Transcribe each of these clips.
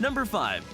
Number 5.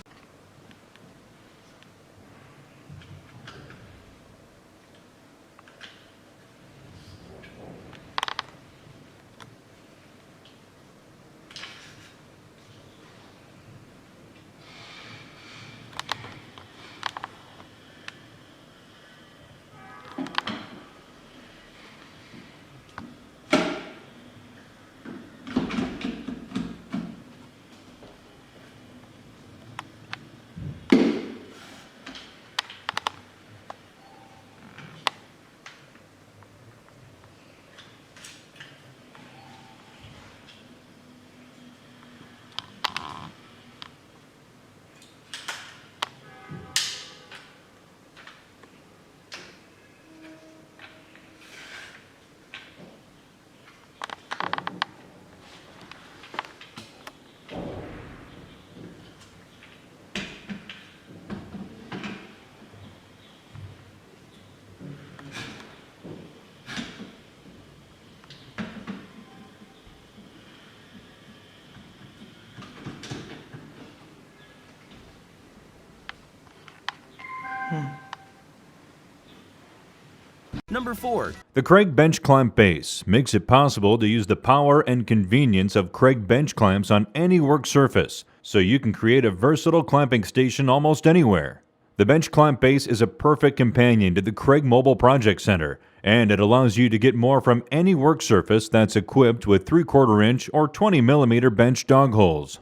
Number 4. The Kreg bench clamp base makes it possible to use the power and convenience of Kreg bench clamps on any work surface, so you can create a versatile clamping station almost anywhere. The bench clamp base is a perfect companion to the Kreg Mobile Project Center, and it allows you to get more from any work surface that's equipped with 3/4 inch or 20 mm bench dog holes.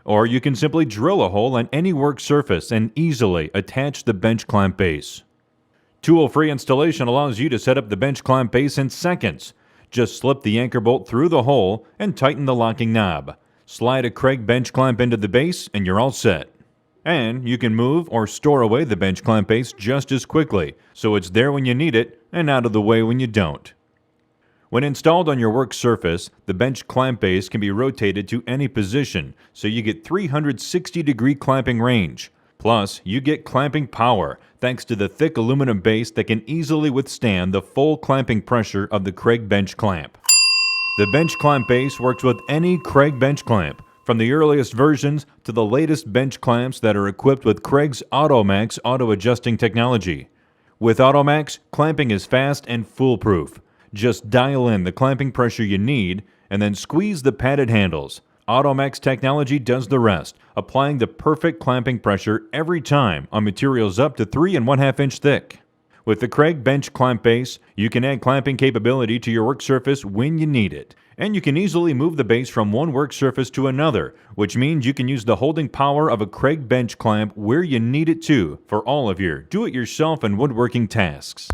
Or you can simply drill a hole on any work surface and easily attach the bench clamp base. Tool-free installation allows you to set up the bench clamp base in seconds. Just slip the anchor bolt through the hole and tighten the locking knob. Slide a Kreg bench clamp into the base and you're all set. And you can move or store away the bench clamp base just as quickly, so it's there when you need it and out of the way when you don't. When installed on your work surface, the bench clamp base can be rotated to any position, so you get 360-degree clamping range. Plus, you get clamping power thanks to the thick aluminum base that can easily withstand the full clamping pressure of the Kreg bench clamp. The bench clamp base works with any Kreg bench clamp, from the earliest versions to the latest bench clamps that are equipped with Kreg's AutoMax auto-adjusting technology. With AutoMax, clamping is fast and foolproof. Just dial in the clamping pressure you need and then squeeze the padded handles. AutoMax technology does the rest, applying the perfect clamping pressure every time on materials up to 3 1/2 inch thick. With the Kreg bench clamp base, you can add clamping capability to your work surface when you need it. And you can easily move the base from one work surface to another, which means you can use the holding power of a Kreg bench clamp where you need it to for all of your do-it-yourself and woodworking tasks.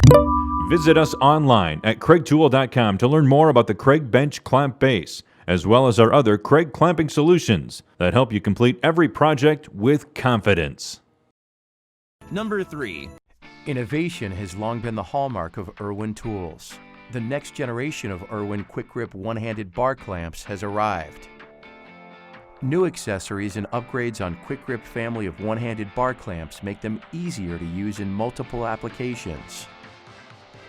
Visit us online at KregTool.com to learn more about the Kreg bench clamp base, as well as our other Kreg clamping solutions that help you complete every project with confidence. Number 3. Innovation has long been the hallmark of Irwin tools. The next generation of Irwin quick grip one-handed bar clamps has arrived. New accessories and upgrades on quick grip family of one-handed bar clamps make them easier to use in multiple applications.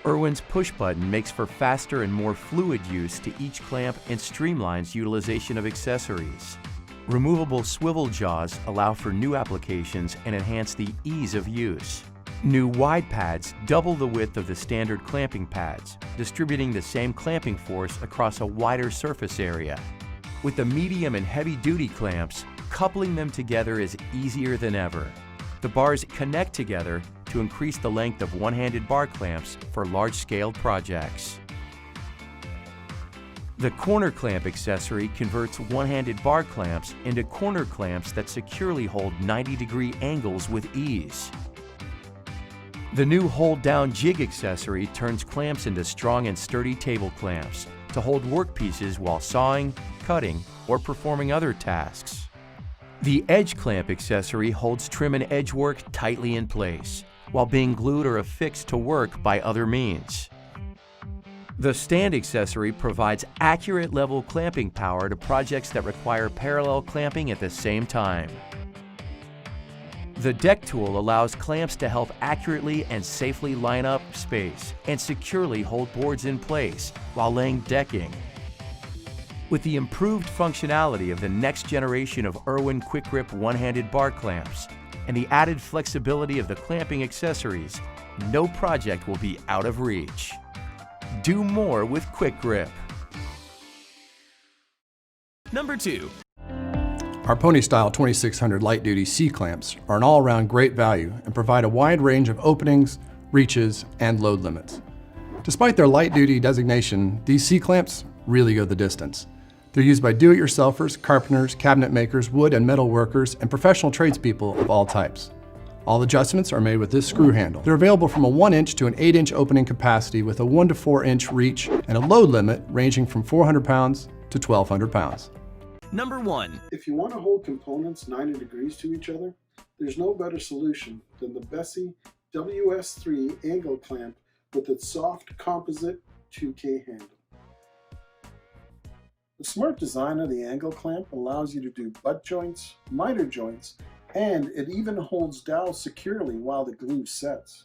Irwin's push button makes for faster and more fluid use to each clamp and streamlines utilization of accessories. Removable swivel jaws allow for new applications and enhance the ease of use. New wide pads double the width of the standard clamping pads, distributing the same clamping force across a wider surface area. With the medium and heavy-duty clamps, coupling them together is easier than ever. The bars connect together to increase the length of one-handed bar clamps for large-scale projects. The corner clamp accessory converts one-handed bar clamps into corner clamps that securely hold 90-degree angles with ease. The new hold-down jig accessory turns clamps into strong and sturdy table clamps to hold workpieces while sawing, cutting, or performing other tasks. The edge clamp accessory holds trim and edge work tightly in place, while being glued or affixed to work by other means. The stand accessory provides accurate level clamping power to projects that require parallel clamping at the same time. The deck tool allows clamps to help accurately and safely line up space and securely hold boards in place while laying decking. With the improved functionality of the next generation of Irwin Quick Grip one-handed bar clamps and the added flexibility of the clamping accessories, no project will be out of reach. Do more with Quick Grip. Number 2. Our Pony Style 2600 light duty C-clamps are an all-around great value and provide a wide range of openings, reaches, and load limits. Despite their light duty designation, these C-clamps really go the distance. They're used by do-it-yourselfers, carpenters, cabinet makers, wood and metal workers, and professional tradespeople of all types. All adjustments are made with this screw handle. They're available from a 1-inch to an 8-inch opening capacity with a 1 to 4-inch reach and a load limit ranging from 400 pounds to 1,200 pounds. Number 1. If you want to hold components 90 degrees to each other, there's no better solution than the Bessey WS3 angle clamp with its soft composite 2K handle. The smart design of the angle clamp allows you to do butt joints, miter joints, and it even holds dowels securely while the glue sets.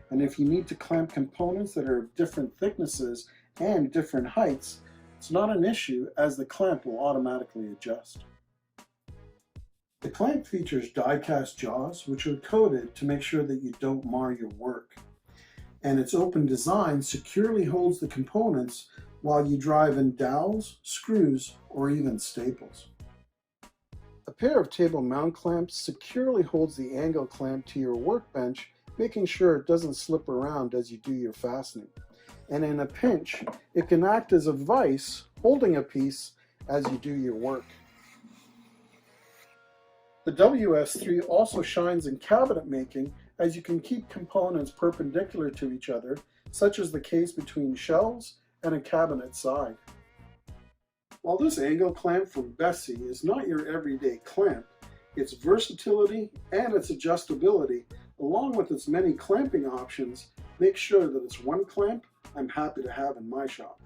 And if you need to clamp components that are of different thicknesses and different heights, it's not an issue as the clamp will automatically adjust. The clamp features die-cast jaws which are coated to make sure that you don't mar your work. And its open design securely holds the components while you drive in dowels, screws, or even staples. A pair of table mount clamps securely holds the angle clamp to your workbench, making sure it doesn't slip around as you do your fastening. And in a pinch, it can act as a vise holding a piece as you do your work. The WS3 also shines in cabinet making as you can keep components perpendicular to each other, such as the case between shelves and a cabinet side. While this angle clamp from Bessey is not your everyday clamp, its versatility and its adjustability, along with its many clamping options, make sure that it's one clamp I'm happy to have in my shop.